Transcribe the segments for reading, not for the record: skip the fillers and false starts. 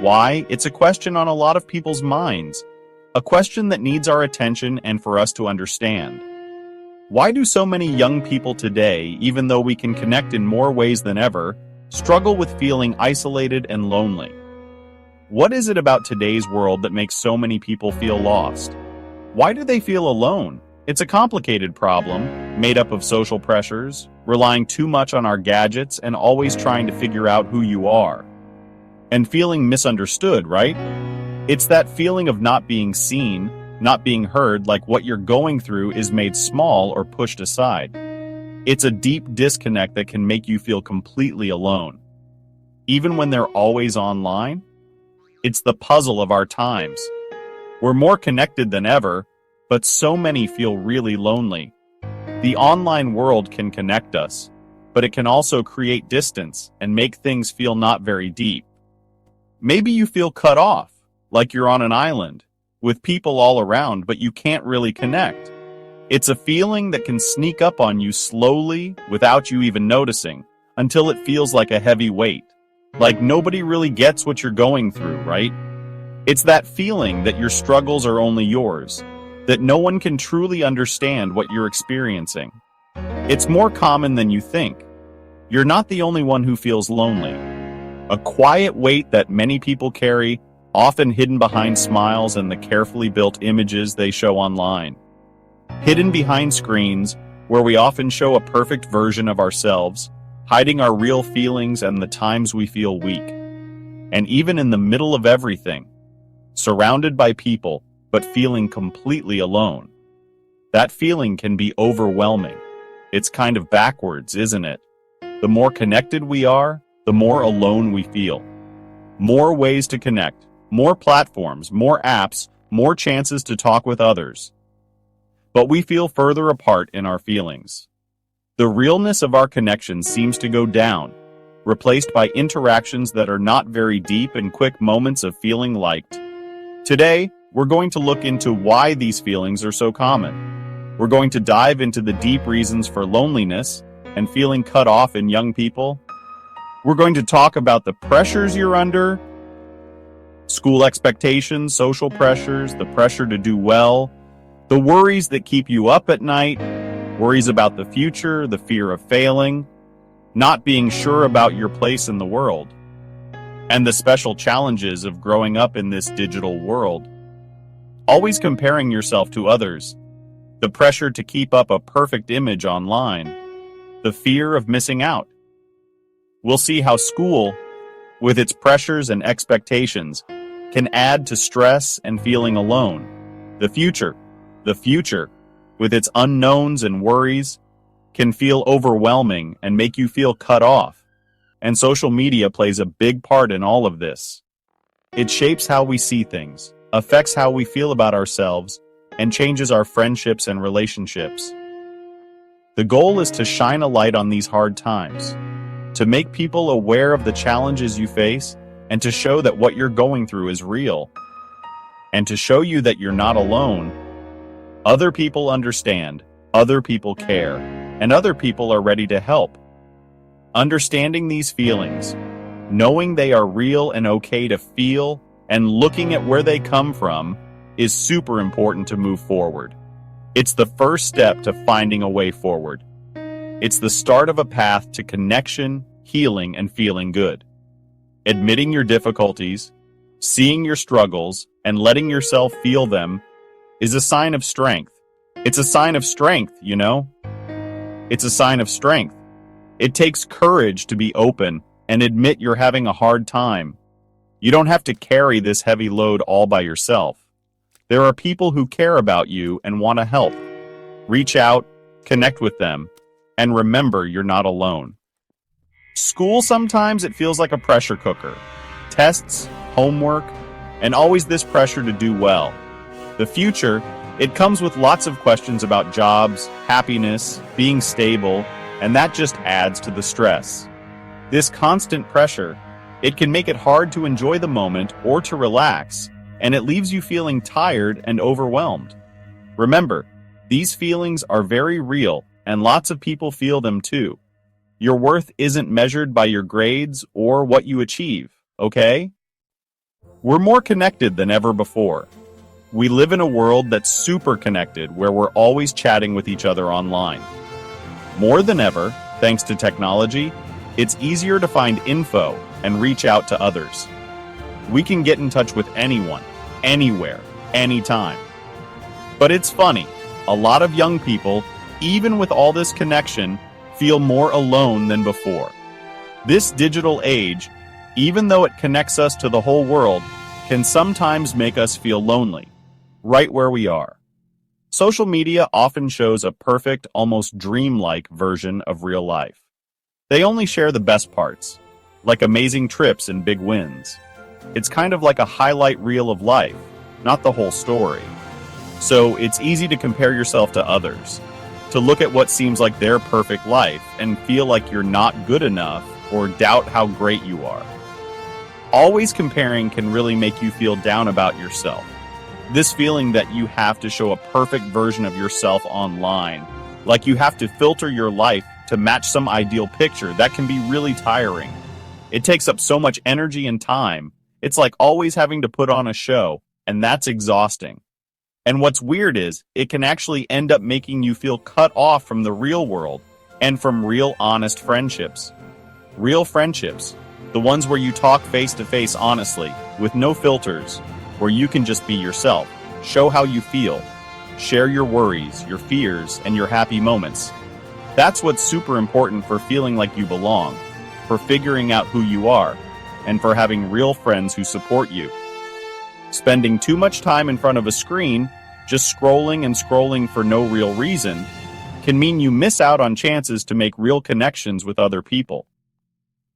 Why? It's a question on a lot of people's minds. A question that needs our attention and for us to understand. Why do so many young people today, even though we can connect in more ways than ever, struggle with feeling isolated and lonely? What is it about today's world that makes so many people feel lost? Why do they feel alone? It's a complicated problem, made up of social pressures, relying too much on our gadgets and always trying to figure out who you are. And feeling misunderstood, right? It's that feeling of not being seen, not being heard, like what you're going through is made small or pushed aside. It's a deep disconnect that can make you feel completely alone. Even when they're always online, it's the puzzle of our times. We're more connected than ever, but so many feel really lonely. The online world can connect us, but it can also create distance and make things feel not very deep. Maybe you feel cut off, like you're on an island, with people all around, but you can't really connect. It's a feeling that can sneak up on you slowly without you even noticing, until it feels like a heavy weight. Like nobody really gets what you're going through, right? It's that feeling that your struggles are only yours, that no one can truly understand what you're experiencing. It's more common than you think. You're not the only one who feels lonely. A quiet weight that many people carry, often hidden behind smiles and the carefully built images they show online. Hidden behind screens, where we often show a perfect version of ourselves, hiding our real feelings and the times we feel weak. And even in the middle of everything, surrounded by people, but feeling completely alone. That feeling can be overwhelming. It's kind of backwards, isn't it? The more connected we are, the more alone we feel. More ways to connect, more platforms, more apps, more chances to talk with others. But we feel further apart in our feelings. The realness of our connection seems to go down, replaced by interactions that are not very deep and quick moments of feeling liked. Today, we're going to look into why these feelings are so common. We're going to dive into the deep reasons for loneliness and feeling cut off in young people. We're going to talk about the pressures you're under, school expectations, social pressures, the pressure to do well, the worries that keep you up at night, worries about the future, the fear of failing, not being sure about your place in the world, and the special challenges of growing up in this digital world. Always comparing yourself to others, the pressure to keep up a perfect image online, the fear of missing out. We'll see how school, with its pressures and expectations, can add to stress and feeling alone. The future, with its unknowns and worries, can feel overwhelming and make you feel cut off. And social media plays a big part in all of this. It shapes how we see things, affects how we feel about ourselves, and changes our friendships and relationships. The goal is to shine a light on these hard times, to make people aware of the challenges you face, and to show that what you're going through is real, and to show you that you're not alone. Other people understand, other people care, and other people are ready to help. Understanding these feelings, knowing they are real and okay to feel, and looking at where they come from, is super important to move forward. It's the first step to finding a way forward. It's the start of a path to connection, healing, and feeling good. Admitting your difficulties, seeing your struggles, and letting yourself feel them is a sign of strength. It's a sign of strength, you know? It's a sign of strength. It takes courage to be open and admit you're having a hard time. You don't have to carry this heavy load all by yourself. There are people who care about you and want to help. Reach out, connect with them, and remember you're not alone. School, sometimes it feels like a pressure cooker. Tests, homework, and always this pressure to do well. The future, it comes with lots of questions about jobs, happiness, being stable, and that just adds to the stress. This constant pressure, it can make it hard to enjoy the moment or to relax, and it leaves you feeling tired and overwhelmed. Remember, these feelings are very real, and lots of people feel them too. Your worth isn't measured by your grades or what you achieve, okay? We're more connected than ever before. We live in a world that's super connected where we're always chatting with each other online. More than ever, thanks to technology, it's easier to find info and reach out to others. We can get in touch with anyone, anywhere, anytime. But it's funny, a lot of young people, even with all this connection, feel more alone than before. This digital age, even though it connects us to the whole world, can sometimes make us feel lonely, right where we are. Social media often shows a perfect, almost dreamlike version of real life. They only share the best parts, like amazing trips and big wins. It's kind of like a highlight reel of life, not the whole story. So it's easy to compare yourself to others, to look at what seems like their perfect life and feel like you're not good enough or doubt how great you are. Always comparing can really make you feel down about yourself. This feeling that you have to show a perfect version of yourself online, like you have to filter your life to match some ideal picture, that can be really tiring. It takes up so much energy and time. It's like always having to put on a show, and that's exhausting. And what's weird is, it can actually end up making you feel cut off from the real world and from real honest friendships. Real friendships, the ones where you talk face to face honestly, with no filters, where you can just be yourself, show how you feel, share your worries, your fears, and your happy moments. That's what's super important for feeling like you belong, for figuring out who you are, and for having real friends who support you. Spending too much time in front of a screen, just scrolling and scrolling for no real reason, can mean you miss out on chances to make real connections with other people.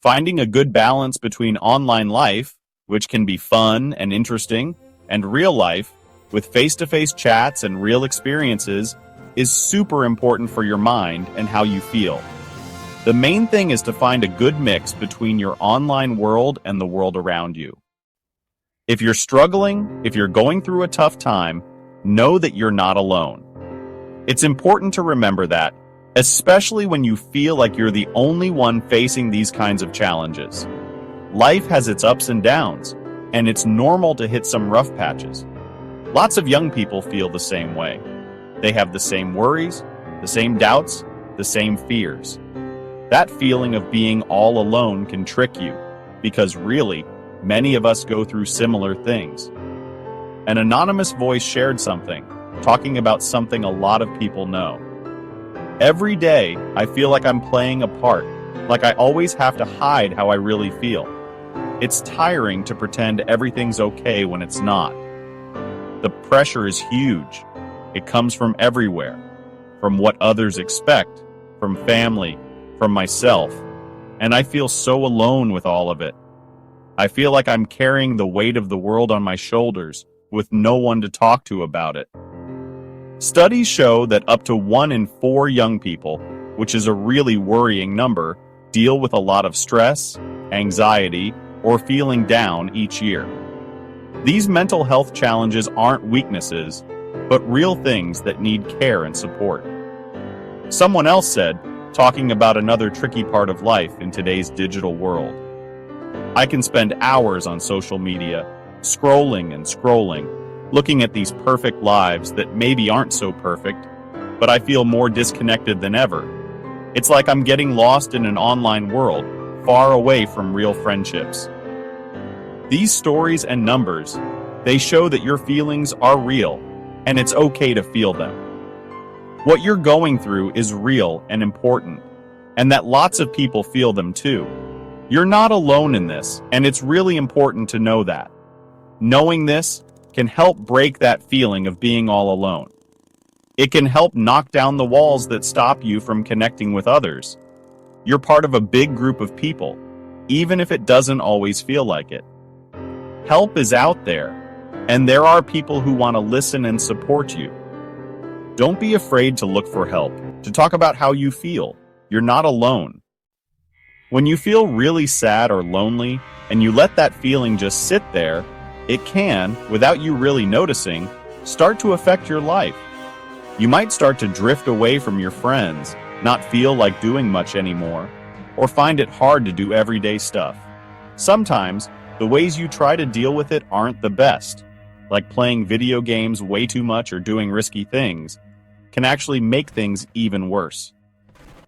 Finding a good balance between online life, which can be fun and interesting, and real life, with face-to-face chats and real experiences, is super important for your mind and how you feel. The main thing is to find a good mix between your online world and the world around you. If you're struggling, if you're going through a tough time, know that you're not alone. It's important to remember that, especially when you feel like you're the only one facing these kinds of challenges. Life has its ups and downs, and it's normal to hit some rough patches. Lots of young people feel the same way. They have the same worries, the same doubts, the same fears. That feeling of being all alone can trick you, because really, many of us go through similar things. An anonymous voice shared something, talking about something a lot of people know. Every day, I feel like I'm playing a part, like I always have to hide how I really feel. It's tiring to pretend everything's okay when it's not. The pressure is huge. It comes from everywhere, from what others expect, from family, from myself, and I feel so alone with all of it. I feel like I'm carrying the weight of the world on my shoulders with no one to talk to about it. Studies show that up to 1 in 4 young people, which is a really worrying number, deal with a lot of stress, anxiety, or feeling down each year. These mental health challenges aren't weaknesses, but real things that need care and support. Someone else said, talking about another tricky part of life in today's digital world, I can spend hours on social media, scrolling and scrolling, looking at these perfect lives that maybe aren't so perfect, but I feel more disconnected than ever. It's like I'm getting lost in an online world, far away from real friendships. These stories and numbers, they show that your feelings are real, and it's okay to feel them. What you're going through is real and important, and that lots of people feel them too. You're not alone in this, and it's really important to know that. Knowing this can help break that feeling of being all alone. It can help knock down the walls that stop you from connecting with others. You're part of a big group of people, even if it doesn't always feel like it. Help is out there, and there are people who want to listen and support you. Don't be afraid to look for help, to talk about how you feel. You're not alone. When you feel really sad or lonely, and you let that feeling just sit there, it can, without you really noticing, start to affect your life. You might start to drift away from your friends, not feel like doing much anymore, or find it hard to do everyday stuff. Sometimes, The ways you try to deal with it aren't the best, like playing video games way too much or doing risky things, can actually make things even worse.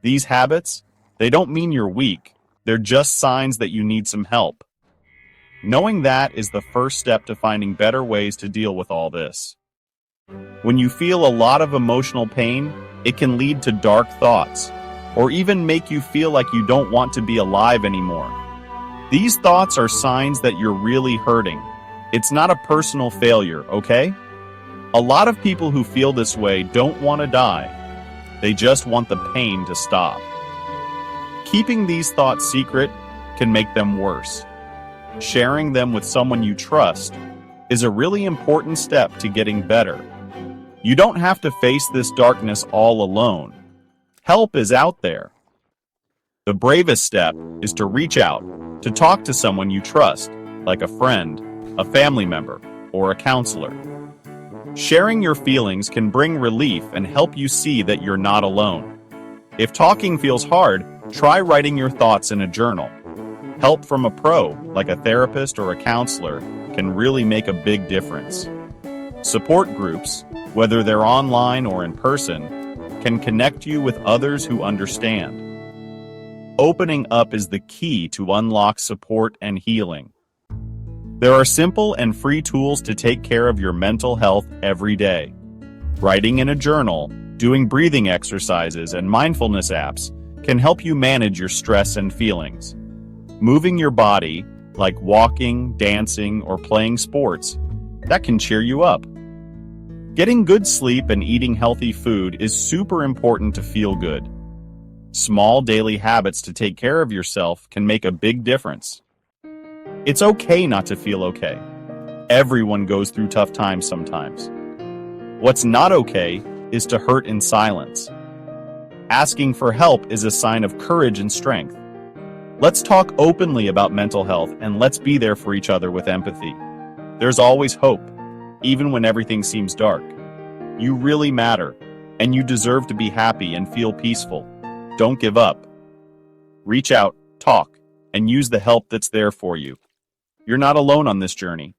These habits, they don't mean you're weak, they're just signs that you need some help. Knowing that is the first step to finding better ways to deal with all this. When you feel a lot of emotional pain, it can lead to dark thoughts, or even make you feel like you don't want to be alive anymore. These thoughts are signs that you're really hurting. It's not a personal failure, okay? A lot of people who feel this way don't want to die. They just want the pain to stop. Keeping these thoughts secret can make them worse. Sharing them with someone you trust is a really important step to getting better. You don't have to face this darkness all alone. Help is out there. The bravest step is to reach out, to talk to someone you trust, like a friend, a family member, or a counselor. Sharing your feelings can bring relief and help you see that you're not alone. If talking feels hard, try writing your thoughts in a journal. Help from a pro, like a therapist or a counselor, can really make a big difference. Support groups, whether they're online or in person, can connect you with others who understand. Opening up is the key to unlock support and healing. There are simple and free tools to take care of your mental health every day. Writing in a journal, doing breathing exercises, and mindfulness apps can help you manage your stress and feelings. Moving your body, like walking, dancing, or playing sports, that can cheer you up. Getting good sleep and eating healthy food is super important to feel good. Small daily habits to take care of yourself can make a big difference. It's okay not to feel okay. Everyone goes through tough times sometimes. What's not okay is to hurt in silence. Asking for help is a sign of courage and strength. Let's talk openly about mental health and let's be there for each other with empathy. There's always hope, even when everything seems dark. You really matter, and you deserve to be happy and feel peaceful. Don't give up. Reach out, talk, and use the help that's there for you. You're not alone on this journey.